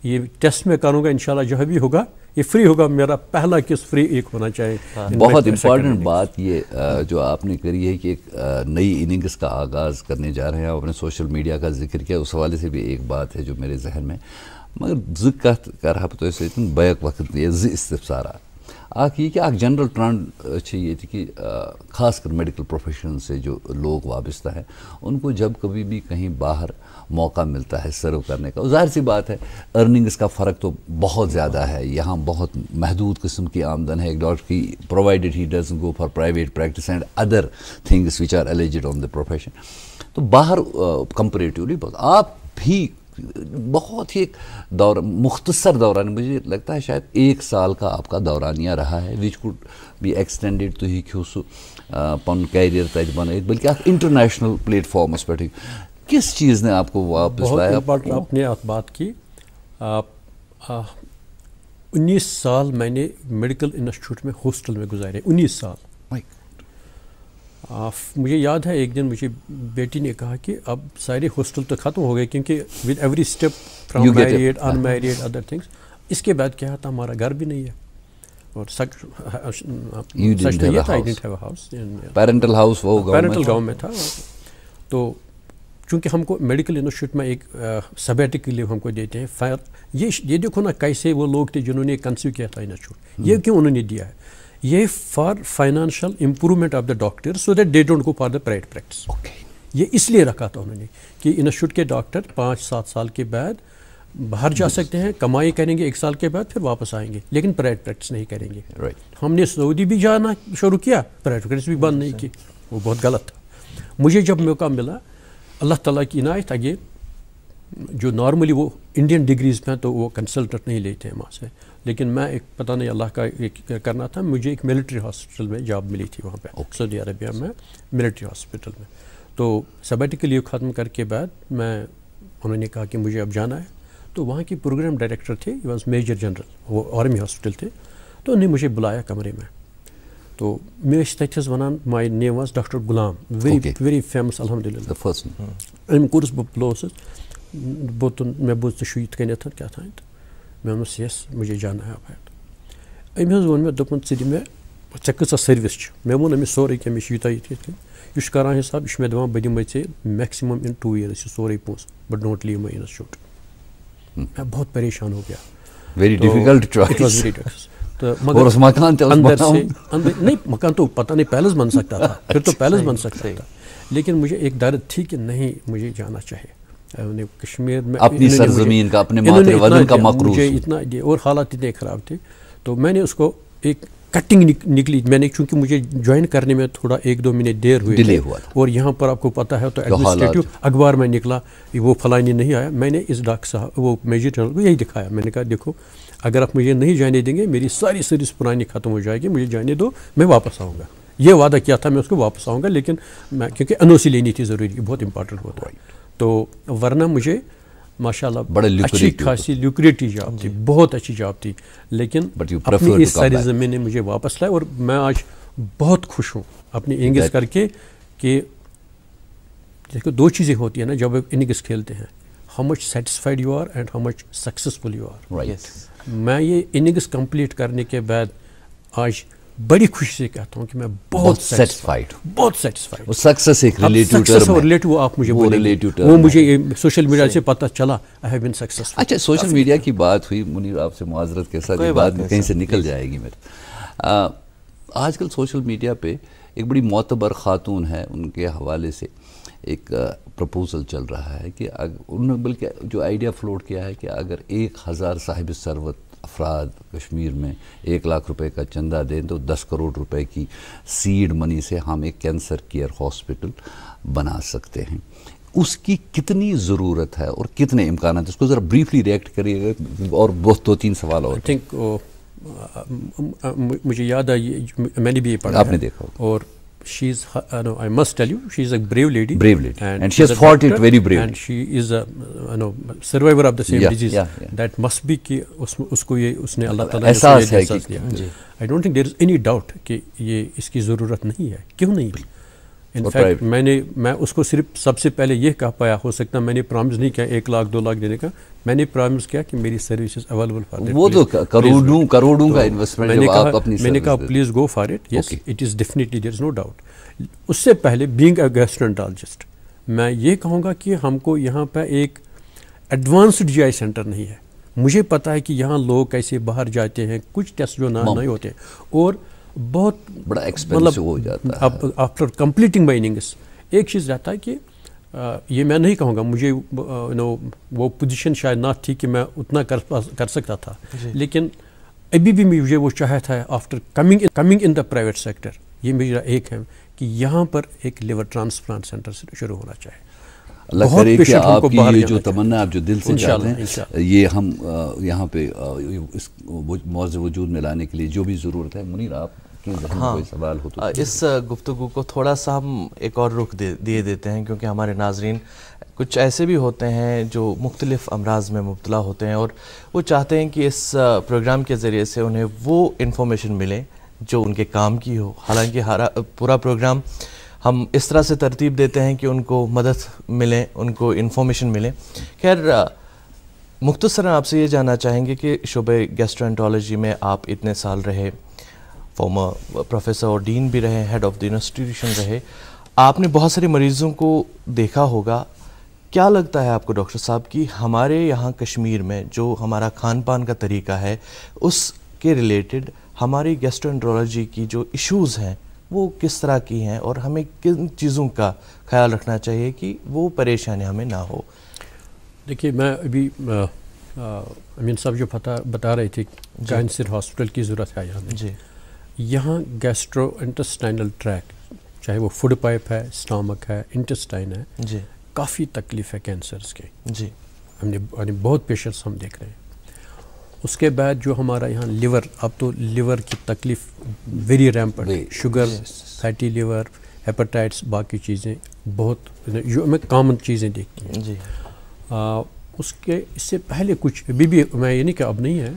ये टेस्ट मैं करूँगा इंशाल्लाह, जहाँ भी होगा ये फ्री होगा, मेरा पहला केस फ्री एक होना चाहिए। बहुत इम्पॉर्टेंट बात ये जो आपने करी है कि एक नई इनिंग्स का आगाज़ करने जा रहे हैं। आपने सोशल मीडिया का जिक्र किया, उस हवाले से भी एक बात है जो मेरे जहन में मगर जिक्र कर तो बैक वक्त ये इस्तिफसारा ये कि जनरल ट्रेंड ये कि खासकर मेडिकल प्रोफेशन से जो लोग वाबस्ता है उनको जब कभी भी कहीं बाहर मौका मिलता है सर्व करने का, जाहिर सी बात है अर्निंग्स का फ़र्क तो बहुत ज़्यादा है। यहाँ बहुत महदूद किस्म की आमदन है एक डॉक्टर की, provided he doesn't go for private practice and other things which are alleged on the profession. तो बाहर कंपेरेटिवली आप भी बहुत ही एक मुख्तसर दौरान, मुझे लगता है शायद 1 साल का आपका दौरानिया रहा है, विच कुड बी एक्सटेंडेड तो ही पन कैरियर तक बन, बल्कि आप इंटरनेशनल प्लेटफॉर्मस पर किस चीज़ ने आपको वापस लाया? आपने बात की 19 साल मैंने मेडिकल इंस्टीट्यूट में हॉस्टल में गुजारे, 19 साल। मुझे याद है एक दिन मुझे बेटी ने कहा कि अब सारे हॉस्टल तो ख़त्म हो गए क्योंकि with every step from married unmarried other things, इसके बाद क्या था हमारा घर भी नहीं है। और सच You didn't तो have ये a था, आई house. Didn't have a house. Parental house वो पेरेंटल गाँव में था। तो चूँकि हमको मेडिकल इंस्टीट्यूट में एक सबैटिकल लीव हमको देते हैं फायर, ये देखो ना कैसे वो लोग थे जिन्होंने कंसीव किया था इंस्टीट्यूट, ये क्यों उन्होंने दिया है, ये for financial improvement of the doctor so that they don't go for the private practice. ये इसलिए रखा था उन्होंने कि इंस्टीट्यूट के डॉक्टर 5-7 साल के बाद बाहर जा सकते हैं, कमाई करेंगे 1 साल के बाद, फिर वापस आएंगे, लेकिन प्राइवेट प्रैक्टिस नहीं करेंगे। हमने सऊदी भी जाना शुरू किया, प्राइवेट प्रैक्टिस भी बंद नहीं की, वो बहुत गलत था। मुझे जब मौका मिला, अल्लाह ताला की इनायत आगे, जो नॉर्मली वो इंडियन डिग्रीज में तो वो कंसल्टेंट नहीं लेते हैं वहाँ से, लेकिन मैं एक पता नहीं अल्लाह का एक करना था, मुझे एक मिलिट्री हॉस्पिटल में जॉब मिली थी वहाँ पे सऊदी अरबिया में, मिलिट्री हॉस्पिटल में। तो सबैटिकल लीव ख़त्म करके बाद उन्होंने कहा कि मुझे अब जाना है, तो वहाँ की प्रोग्राम डायरेक्टर थे, ही वॉज मेजर जनरल, वो आर्मी हॉस्पिटल थे, तो उन्होंने मुझे बुलाया कमरे में। तो मैं तथस वन my name was doctor Ghulam, very famous अल्हम्दुलिल्लाह। अम कोर्स ब्लोस मैं बोझ तो इत कथ क्या था, मैं वोनस यस मुझे जाना है अब। अम वो मे दोपन दी मे ऐ कसा सर्विस, मैं वोन अमिस सोरे कि मे यूत यह करान हिसाब, यह मे दपान बह दिमे मैक्सिमम इन 2 years यह सोरे पोस, but don't leave my institute. मैं बहुत परेशान हो गया, वेरी डिफिकल्ट चॉइस। तो मगर मकान अंदर से नहीं, मकान तो पता नहीं पैलेस बन सकता था, फिर तो पैलेस बन सकता था, लेकिन मुझे एक दर्द थी कि नहीं मुझे जाना चाहिए कश्मीर में, अपनी सरजमीन का, अपने मातृ वतन का मकरूज, मुझे इतना और हालात इतने ख़राब थे। तो मैंने उसको एक कटिंग निकली, मैंने चूंकि मुझे ज्वाइन करने में थोड़ा 1-2 मिनट देर हुई, डिले हुआ, और यहाँ पर आपको पता है तो एडमिनिस्ट्रेटिव अखबार में निकला वो फलानी नहीं आया। मैंने इस डॉक्टर साहब वो मेजर जनरल को यही दिखाया, मैंने कहा देखो अगर आप मुझे नहीं जाने देंगे मेरी सारी सर्विस पुरानी ख़त्म हो जाएगी, मुझे जाने दो, मैं वापस आऊँगा। ये वादा किया था मैं उसको वापस आऊँगा, लेकिन मैं क्योंकि एनओसी लेनी थी ज़रूरी, बहुत इंपॉर्टेंट होता है, तो वरना मुझे माशाल्लाह बड़ी अच्छी खासी ल्यूक्रेटिव जॉब थी, बहुत अच्छी जॉब थी, लेकिन अपनी इस सारी ज़मीन ने मुझे वापस लाया। और मैं आज बहुत खुश हूँ अपनी इनिंग्स करके कि देखो 2 चीज़ें होती हैं ना जब आप इनिंग्स खेलते हैं, how much satisfied you are and how much successful you are. मैं ये इनिंग्स कंप्लीट करने के बाद आज बड़ी खुशी से कहता हूँ कि मैं बहुत सेटिस्फाइड, बहुत सेटिस्फाइड। सक्सेस एक रिलेटिव टर्म है, रिलेटिव आप मुझे बोलेंगे, वो मुझे सोशल मीडिया से पता चला, आई हैव बीन सक्सेसफुल। अच्छा, सोशल मीडिया की बात हुई, मुनीर आपसे माजरत के साथ, ये बात कहीं से निकल जाएगी मेरे। आजकल सोशल मीडिया पे एक बड़ी मोतबर खातून है, उनके हवाले से एक प्रपोजल चल रहा है कि उन्होंने बल्कि जो आइडिया फ्लोट किया है कि अगर 1000 साहिब सरवत अफराद कश्मीर में 1 लाख रुपए का चंदा दें तो 10 करोड़ रुपए की सीड मनी से हम एक कैंसर केयर हॉस्पिटल बना सकते हैं। उसकी कितनी ज़रूरत है और कितने इम्कान है, उसको ज़रा ब्रीफली रिएक्ट करिएगा, और बहुत 2-3 सवाल और। आई थिंक मुझे याद है, मैंने भी ये पढ़ा, आपने देखा, और she is I must tell you she is a brave lady, and she has fought it very bravely, and she is a survivor of the same disease, that must be कि उसको ये उसने अल्लाह ताला ने एहसास दिया। I don't think there is any doubt कि ये इसकी ज़रूरत नहीं है, क्यों नहीं। इनफैक्ट मैं उसको सिर्फ सबसे पहले ये कह पाया, हो सकता मैंने प्रॉमिस नहीं किया 1 लाख 2 लाख देने का, मैंने प्रॉमिस किया कि मेरी सर्विसेज अवेलेबल फॉर दैट। वो तो करोड़ों का इन्वेस्टमेंट, मैंने कहा please go for it, yes it is definitely, there is no doubt. उससे पहले बीइंग अ गैस्ट्रोएंटरोलॉजिस्ट मैं ये कहूँगा कि हमको यहाँ पर एक एडवांस्ड जीआई सेंटर नहीं है। मुझे पता है कि यहाँ लोग कैसे बाहर जाते हैं, कुछ टेस्ट जो नहीं होते, और बहुत बड़ा एक्सपेंसिव हो जाता है। आफ्टर कंप्लीटिंग माय इनिंग्स एक चीज़ रहता है कि ये मैं नहीं कहूँगा, मुझे वो पोजीशन शायद ना थी कि मैं उतना कर सकता था, लेकिन अभी भी मुझे वो चाहता है after coming in the private sector, ये मेरा एक है कि यहाँ पर एक लिवर ट्रांसप्लांट सेंटर से शुरू होना चाहिए। अल्लाह करे कि आपकी ये जो तमन्ना आप जो दिल से चाहते हैं, ये हम यहाँ पे इस मौजूद वजूद में लाने के लिए जो भी ज़रूरत है। मुनीर आप कोई सवाल हो तो इस गुफ्तगू को थोड़ा सा हम एक और रुख दिए देते हैं, क्योंकि हमारे नाजरीन कुछ ऐसे भी होते हैं जो मुख्तलिफ अमराज में मुब्तला होते हैं और वो चाहते हैं कि इस प्रोग्राम के ज़रिए से उन्हें वो इन्फॉर्मेशन मिले जो उनके काम की हो। हालांकि पूरा प्रोग्राम हम इस तरह से तरतीब देते हैं कि उनको मदद मिले, उनको इन्फॉर्मेशन मिले। खैर मुख्तसरन आपसे ये जानना चाहेंगे कि शोबे गैस्ट्रोएंटरोलॉजी में आप इतने साल रहे, फॉर्मर प्रोफेसर और डीन भी रहे, हेड ऑफ द इंस्टीट्यूशन रहे, आपने बहुत सारे मरीज़ों को देखा होगा। क्या लगता है आपको डॉक्टर साहब कि हमारे यहाँ कश्मीर में जो हमारा खान पान का तरीका है उसके रिलेटेड हमारी गैस्ट्रोएंटरोलॉजी की जो इश्यूज़ हैं वो किस तरह की हैं और हमें किन चीज़ों का ख्याल रखना चाहिए कि वो परेशानियाँ हमें ना हो? देखिए, मैं अभी अमीन साहब जो बता रहे थे कैंसर हॉस्पिटल की ज़रूरत है यहाँ जी। यहाँ गैस्ट्रो इंटेस्टाइनल ट्रैक, चाहे वो फूड पाइप है, स्टमक है, इंटेस्टाइन है जी, काफ़ी तकलीफ है कैंसर्स के जी। हमने बहुत पेशेंट्स हम देख रहे हैं। उसके बाद जो हमारा यहाँ लिवर, अब तो लिवर की तकलीफ very rampant, sugar, fatty liver, hepatitis, बाकी चीज़ें बहुत जो हमें कॉमन चीज़ें देखती हैं जी। उसके इससे पहले कुछ भी मैं ये नहीं कि अब नहीं है,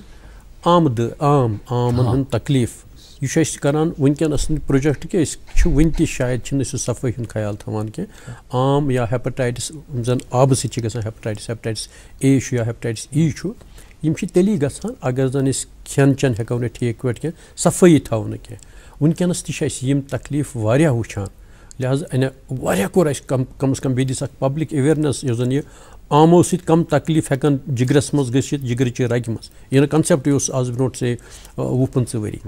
आमन तकलीफ यह करान वनकस प्रोजेक्ट कि वन शायद सफाई हूँ ख्याल थवान कि आम या हेपेटाइटिस जन आब सत हेपेटाइटिस ए या हेपेटाइटिस ई तेली गसान अगर जन खेन चन हेको ठीक पे सफाई थो कह वनकस तम तकलीफ वारिया वुचान, लिहाजा अने वारिया कोर कम अज कम बे दिस पब्लिक अवेयरनेस यह जन यह आमो सत कम तकलीफ हेकन जिगरस मज गसित जिगरचि रग मज यह कनसेप्ट आज ब्रोट से 20-25 वरी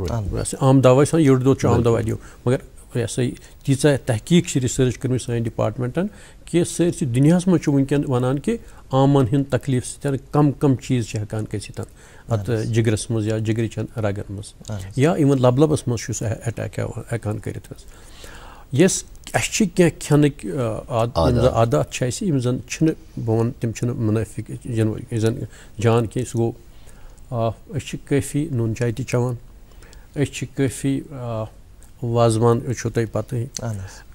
आम दवा योड़ दो आम दवा दियो, मगर यह सा तीचा तहकीक रिसर्च कर सान डिपार्टमेंटन कि सरसी दुनिया मज वनकन वनान कि आमन हंद तकलीफ सत कम कम चीज़ हेकान गसित अत जिगरस मज या जिगरचन रगन मज या इवन लबलबस मज अटैक हेकान कर। यस कह खेन आदत जन बन तम मुनाफिक जन जान कि सह गो काफ़ी नून चाय चवान, काफ़ी वाजवान तुम पत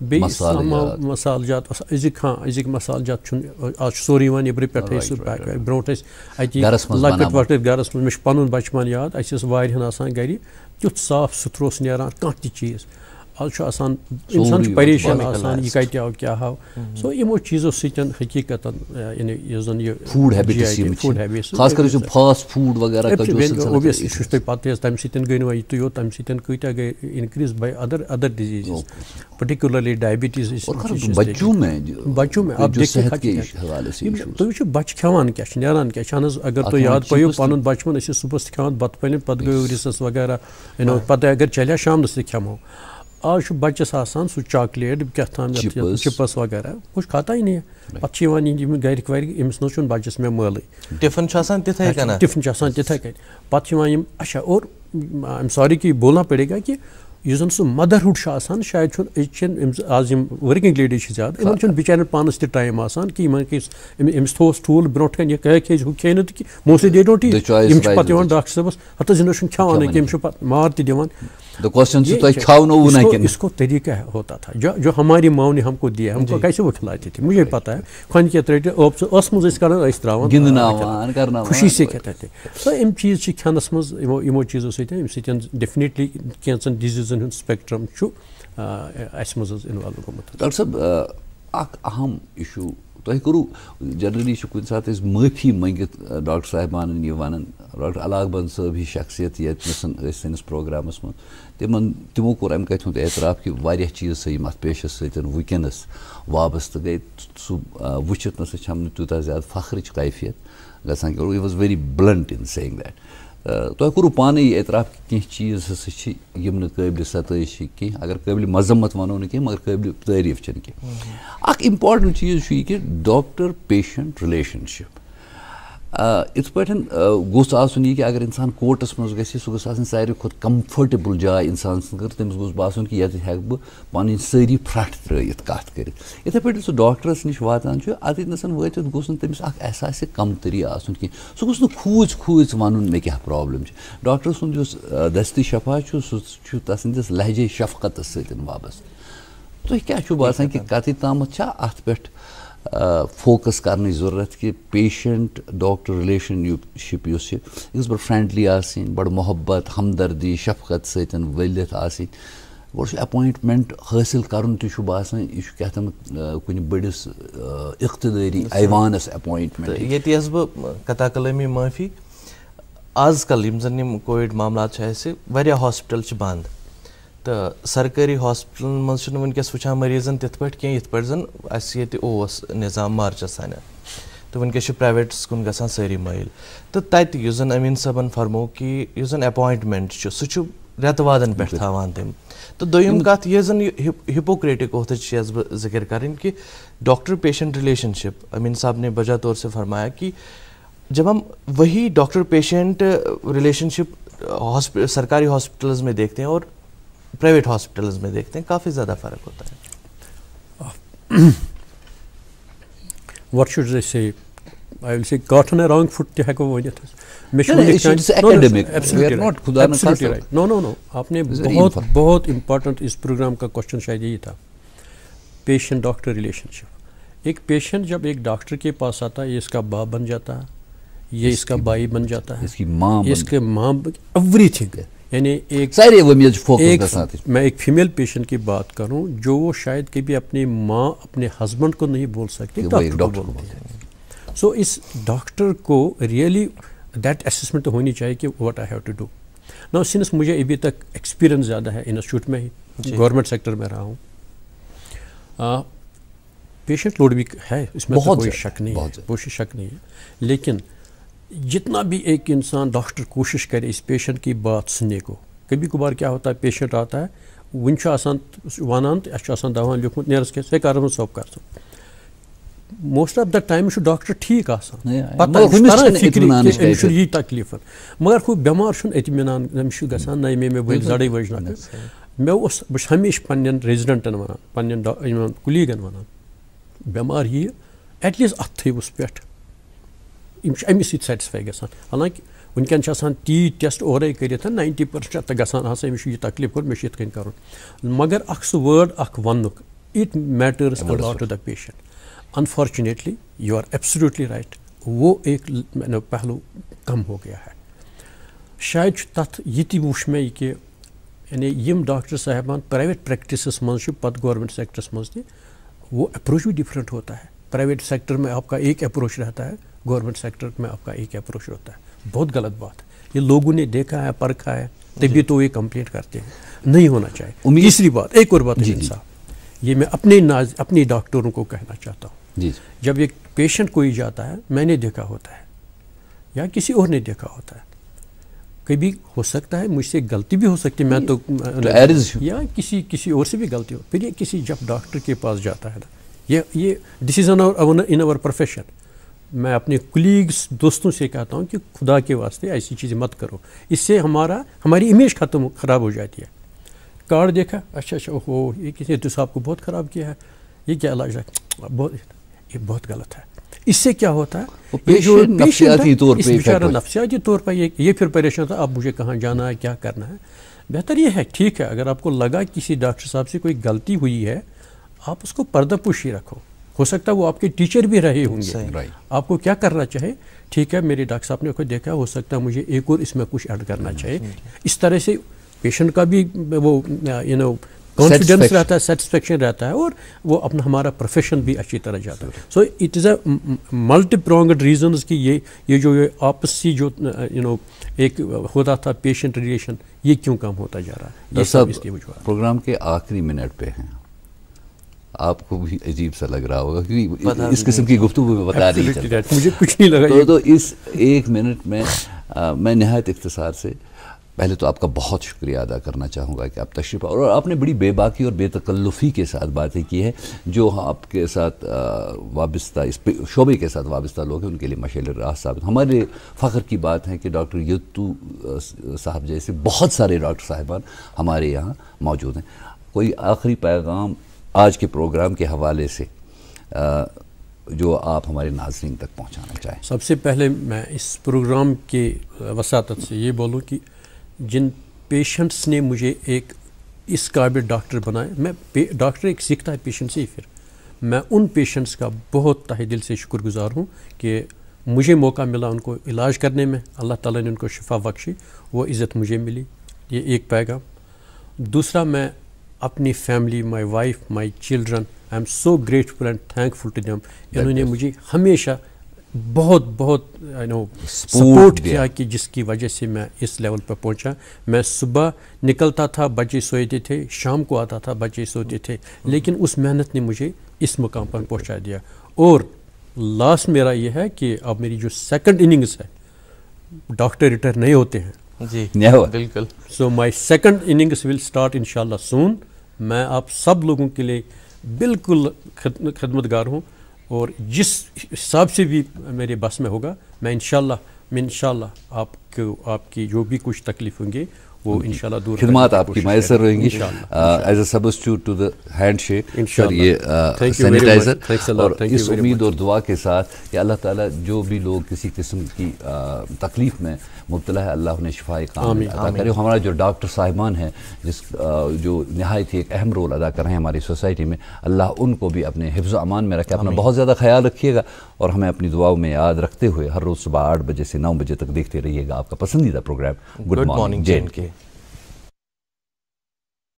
बे मसाल जात अजिक मसाल जात आज सोरी वन नबर पे सह ब्रोट लकट वकट गरस मे पुन बचपन याद अहन गर तुथ साफ सुथर नान कह चीज़ आज इंसान परेशान यह कत आव क्या हाव। सो यमो चीज़ों सतन हकीकत फूड हैबिट्स खासकर फास्ट फूड वगैरह ओबियसली पता तम सत गई ना युत यो तम सत कत्या गई increase by other disease particularly diabetes बच्चों में आप देखिए तुम बच खान क्या नान क्या अगर तुम याद पे पुन बचपन सुबह खान बत पल पे गो रिसस वगैरह पता अगर चलिया शाम से खमो। आज बच्चस आसान सह चॉकलेट क्या चिप्स वगैरह कुछ खाता ही नहीं है, पे गरिक वरिक अमिस न बच्चस मे मल टिफिन टिफिन तिथे कन पे अच्छा। और आई एम सॉरी कि बोलना पड़ेगा कि यह जन सह मदरहुड शायद आज वर्किंग लेडी ज्यादा इन बिचार पानस टाइम कि अमिस थोस ठूल ब्रो कन यह खेज हूँ खे कि मोस्टली दे डोंट ईट पे डॉक्टर साहबस हत इन खान कि मार दिवान। इसको तरीका होता था जो हमारी माँ ने हमको दिया, हमको कैसे वो खिलाती थी मुझे पता है, खन के त्रे मज खुशी से कहते थे। तो इन चीज़ खेनस मज यमो चीज़ों सत डेफिनेटली कैंसन डिजीजन हूँ स्पेक्ट्रम मज इन्वॉल्व गोमुत। डॉक्टर साहब अहम इशू तुम करू जनरली कुछ सात माफ़ी मंगित डॉक्टर साहबान यह वन डॉक्टर अलाकबंद साहब ही शख्सियत ये सैनिस प्रोग्रामस मं तमो कोर अम कथ हूँ एतराफ़ कि वारिया चीज़ सही अत पेशस वनकस वाबस्त गई सह वुचित हम तूत ज़्यादा फख्रच कैफियत गसान कि यह was very blunt in saying that तुम करू पान एतराफ़ कि चीज़ हमें काबिल सतश कह अगर काबिल मजम्मत वनो न मगर काबिल तारीफ कह इम्पॉर्टेंट चीज़ कि डॉक्टर पेशेंट रिलेशनशिप इत पे गोस आसन यह कि अगर इंसान कोर्टस मज गि सह गोस सारे खुद कम्फर्टेबल जाय इंसान तमिस गोस बासन कि ये हेक बह पन सारी फ्रट त्रयित कत कर इथे पे सह डॉक्टरस निश वातान अतन वात गोस तमिस एहसास कमतरी आसन कि सह गोस खूज वन मे क्या प्रॉब्लम डॉक्टर सुंद दस्ती शफा तसंदिस लहजे शफकत सत वाबस्त तुम क्या बासान कि कत ताम अत पे फोकस करने ज़रूरत कि पेशेंट डॉक्टर रिलेशनशिप बड़ फ्रेंडली बड़ मोहब्बत हमदर्दी शफकत सतन वलित और अपॉइंटमेंट हासिल करन तु बासान यह क्या कुछ बड़िस इख्तदारी ऐवानस अपॉइंटमेंट ये बह कथा कलामी माफ़ी आजकल यम जन यम कोविड मामला वारिया हॉस्पिटल बंद तो सरकारी हॉस्पिटल मज वनकस वुचान मरीजन तिथ पे कह यथ पे जन अस निज़ाम मार्चस सान तो वनकस प्राइवेट्स कुन गसान सारी माइल तो तत जन अमीन सबन फरमो कि जन अपॉइंटमेंट सह रेतवादन पे थावान तम तो दोयम कत यह जन हिपोक्रेटिक ओथ बह जिक्र करें कि डॉक्टर पेशेंट रिलेशनशिप अमीन साहब ने बजा तौर से फरमाया कि जब हम वही डॉक्टर पेशेंट रिलेशनशिप सरकारी हॉस्पिटल्स में देखते हैं और प्राइवेट हॉस्पिटल्स में देखते हैं काफ़ी ज़्यादा फ़र्क होता है। What should I say? I will say caught on a wrong foot te heko Vanit academic we are not खुदा न खासा right no आपने बहुत इम्पोर्टेंट इस प्रोग्राम का क्वेश्चन शायद यही था पेशेंट डॉक्टर रिलेशनशिप। एक पेशेंट जब एक डॉक्टर के पास आता है ये इसका बाप बन जाता है, ये इसका भाई बन जाता है, इसकी माँ, इसके माँ, एवरीथिंग। यानी मैं एक फीमेल पेशेंट की बात करूं जो वो शायद कभी अपनी माँ अपने हस्बैंड को नहीं बोल सकती, डॉक्टर को बोलती है। सो इस डॉक्टर को रियली दैट असेसमेंट होनी चाहिए कि what I have to do now. Since मुझे अभी तक एक्सपीरियंस ज़्यादा है इंस्टीट्यूट में ही, गवर्नमेंट सेक्टर में रहा हूँ, पेशेंट लोड भी है, इसमें तो कोई शक नहीं है, कोई शक नहीं है। लेकिन जितना भी एक इंसान डॉक्टर कोशिश करे इस पेशेंट की बात सुनने को, कभी कभार क्या होता है पेशेंट आता है वन वन तो दवा लिखुत नेरस के से कर सब कर most of the time doctor ठीक यही तकलीफ मगर हु बेमार इतमान गसान नई मे बल जड़े वजन मे बस हमेशा पन्न रेजिडेंटन वन पन्न कुलीगन वन बेमार यह एटलीस्ट अथ थवस पे अमिस सेटिस्फाई गसान। हालांकि वनकन टी टेस्ट ओरे कर 90% गसान अमिस यह तकलीफ कर मे ये कर मगर सह word one it matters a lot to the patient. Unfortunately you are absolutely right, वो एक पहलू कम हो गया है। शायद तथ ये वुच मे कि यानी यम डॉक्टर साहबान प्राइवेट प्रैक्टिस मज पत गवर्नमेंट सेक्टरस मज वो अप्रोच भी डिफरेंट होता है। प्राइवेट सेक्टर में आपका एक अप्रोच रहता है, गवर्नमेंट सेक्टर में आपका एक अप्रोच होता है। बहुत गलत बात है, ये लोगों ने देखा है, परखा है, तभी तो ये कंप्लेंट करते हैं, नहीं होना चाहिए। तीसरी बात, एक और बात साहब, ये मैं अपने डॉक्टरों को कहना चाहता हूँ, जब एक पेशेंट कोई जाता है, मैंने देखा होता है या किसी और ने देखा होता है, कभी हो सकता है मुझसे गलती भी हो सकती है, मैं तो या किसी और से भी गलती हो, फिर ये किसी जब डॉक्टर के पास जाता है ना, ये डिसीजन इन आवर प्रोफेशन। मैं अपने कुलीग्स दोस्तों से कहता हूँ कि खुदा के वास्ते ऐसी चीज़ें मत करो, इससे हमारी इमेज ख़राब हो जाती है। कार्ड देखा, अच्छा ओहो ये किसी तो साहब को बहुत ख़राब किया है, ये क्या इलाज है, ये बहुत गलत है। इससे क्या होता है, नफ्सियाती तौर पर ये फिर परेशान था, अब मुझे कहाँ जाना है, क्या करना है। बेहतर ये है, ठीक है, अगर आपको लगा किसी डॉक्टर साहब से कोई गलती हुई है, आप उसको पर्दापुशी रखो। हो सकता है वो आपके टीचर भी रहे होंगे, आपको क्या करना चाहिए, ठीक है मेरे डॉक्टर साहब ने कोई देखा, हो सकता है मुझे एक और इसमें कुछ ऐड करना चाहिए। इस तरह से पेशेंट का भी वो कॉन्फिडेंस रहता है, सेटिस्फेक्शन रहता है, और वो अपना हमारा प्रोफेशन भी अच्छी तरह जाता है। So it is a multi pronged reasons कि ये जो आपसी जो एक होता था पेशेंट रिलेशन, ये क्यों कम होता जा रहा है, ये सब इसकी वजह। प्रोग्राम के आखिरी मिनट पे हैं, आपको भी अजीब सा लग रहा होगा क्योंकि इस किस्म की गुफ्तगू में बता रही है, मुझे कुछ नहीं लगा। तो इस एक मिनट में मैं निहायत इख्तिसार से पहले तो आपका बहुत शुक्रिया अदा करना चाहूँगा कि आप तशरीफ़, और आपने बड़ी बेबाकी और बेतकल्लुफ़ी के साथ बातें की हैं। जो आपके साथ वाबस्ता, इस शोबे के साथ वाबस्ता लोग हैं, उनके लिए मशाल राह साबित। हमारे फ़ख्र की बात है कि डॉक्टर यत्तू साहब जैसे बहुत सारे डॉक्टर साहिबान हमारे यहाँ मौजूद हैं। कोई आखिरी पैगाम आज के प्रोग्राम के हवाले से जो आप हमारे नाज़रीन तक पहुँचाना चाहें? सबसे पहले मैं इस प्रोग्राम के वसातत से ये बोलूँ कि जिन पेशेंट्स ने मुझे एक इस काबिल डॉक्टर बनाया, मैं डॉक्टर एक सीखता है पेशेंट से ही, फिर मैं उन पेशेंट्स का बहुत तहे दिल से शुक्रगुजार हूँ कि मुझे मौका मिला उनको इलाज करने में, अल्लाह ताला ने उनको शिफा बख्शी, वो इज़्ज़त मुझे मिली। ये एक पैगाम। दूसरा, मैं अपनी family, my wife, my children, I am so grateful and thankful to them. इन्होंने मुझे हमेशा बहुत बहुत सपोर्ट किया कि जिसकी वजह से मैं इस लेवल पर पहुंचा। मैं सुबह निकलता था, बच्चे सोते थे, शाम को आता था, बच्चे सोते थे, लेकिन उस मेहनत ने मुझे इस मुकाम पर पहुंचा दिया। और लास्ट मेरा ये है कि अब मेरी जो सेकंड इनिंग्स है, डॉक्टर रिटायर नहीं होते हैं जी, बिल्कुल। So my second innings will start इंशाल्लाह सून। मैं आप सब लोगों के लिए बिल्कुल खिदमतगार हूँ, और जिस हिसाब से भी मेरे बस में होगा, मैं इंशाल्लाह आपकी जो भी कुछ तकलीफ होंगे वो इंशाल्लाह दूर खिदमत आपकी मैसर रहेंगी। As a substitute to the handshake sir, ये सैनिटाइजर, और इस उम्मीद और दुआ के साथ कि अल्लाह ताला जो भी लोग किसी किस्म की तकलीफ़ में मुब्तला है, अल्लाह उन्हें शिफाए कामिल अता करे। हमारा जो डॉक्टर साहिबान हैं, जो नहायत ही एक अहम रोल अदा कर रहे हैं हमारी सोसाइटी में, अल्लाह उनको भी अपने हिफ्ज़ अमान में रखे। अपना बहुत ज़्यादा ख्याल रखिएगा, और हमें अपनी दुआओं में याद रखते हुए हर रोज़ सुबह 8 बजे से 9 बजे तक देखते रहिएगा आपका पसंदीदा प्रोग्राम गुड मॉर्निंग JNK।